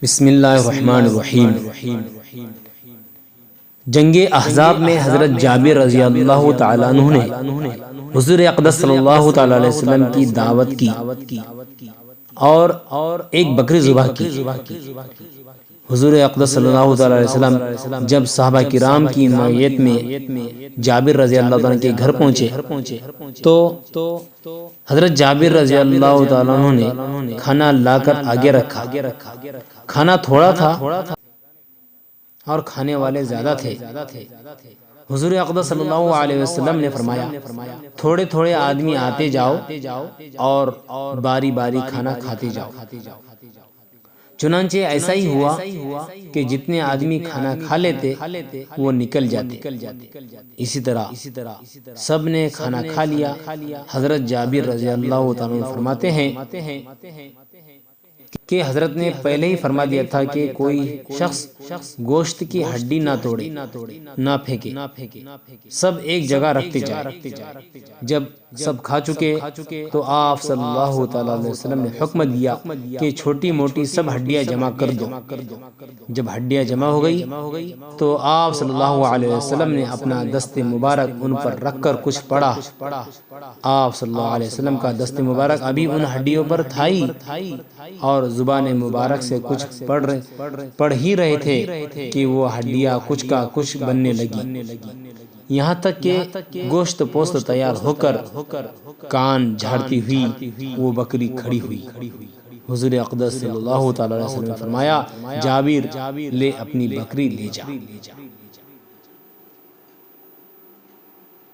بسم اللہ الرحمن الرحیم۔ جنگ احزاب میں حضرت جابر رضی اللہ تعالیٰ عنہ نے حضور اقدس صلی اللہ تعالیٰ علیہ وسلم کی دعوت کی اور ایک بکری ذبح کی۔ حضور اقدس صلی اللہ تعالیٰ علیہ وسلم جب صحابہ کرام کی معیت میں جابر رضی اللہ عنہ کے گھر پہنچے تو حضرت جابر رضی اللہ تعالیٰ عنہ نے کھانا لا کر آگے رکھا۔ کھانا تھوڑا تھا اور کھانے والے زیادہ تھے۔ حضور اقدس صلی اللہ علیہ وسلم نے فرمایا تھوڑے تھوڑے آدمی آتے جاؤ اور باری باری کھانا کھاتے جاؤ۔ چنانچہ ایسا ہی ہوا کہ جتنے آدمی کھانا کھا لیتے وہ نکل جاتے۔ اسی طرح سب نے کھانا کھا لیا۔ حضرت جابر رضی اللہ تعالیٰ عنہ فرماتے ہیں کہ حضرت نے پہلے ہی فرما دیا تھا کہ کوئی شخص گوشت کی ہڈی نہ توڑے نہ پھینکے، سب ایک جگہ رکھتے جائے۔ جب سب کھا چکے تو آپ صلی اللہ تعالیٰ علیہ وسلم نے حکم دیا کہ چھوٹی موٹی سب ہڈیاں جمع کر دو۔ جب ہڈیاں جمع ہو گئی تو آپ صلی اللہ علیہ وسلم نے اپنا دست مبارک ان پر رکھ کر کچھ پڑھا۔ آپ صلی اللہ علیہ وسلم کا دست مبارک ابھی ان ہڈیوں پر تھا ہی اور زبان مبارک سے کچھ پڑھ ہی رہے تھے کہ وہ ہڈیاں کچھ کا کچھ بننے لگی، یہاں تک کہ گوشت پوست تیار ہو کر کان جھاڑتی ہوئی وہ بکری کھڑی ہوئی۔ حضور اقدس صلی اللہ تعالیٰ علیہ وسلم نے فرمایا جابر لے اپنی بکری لے جا۔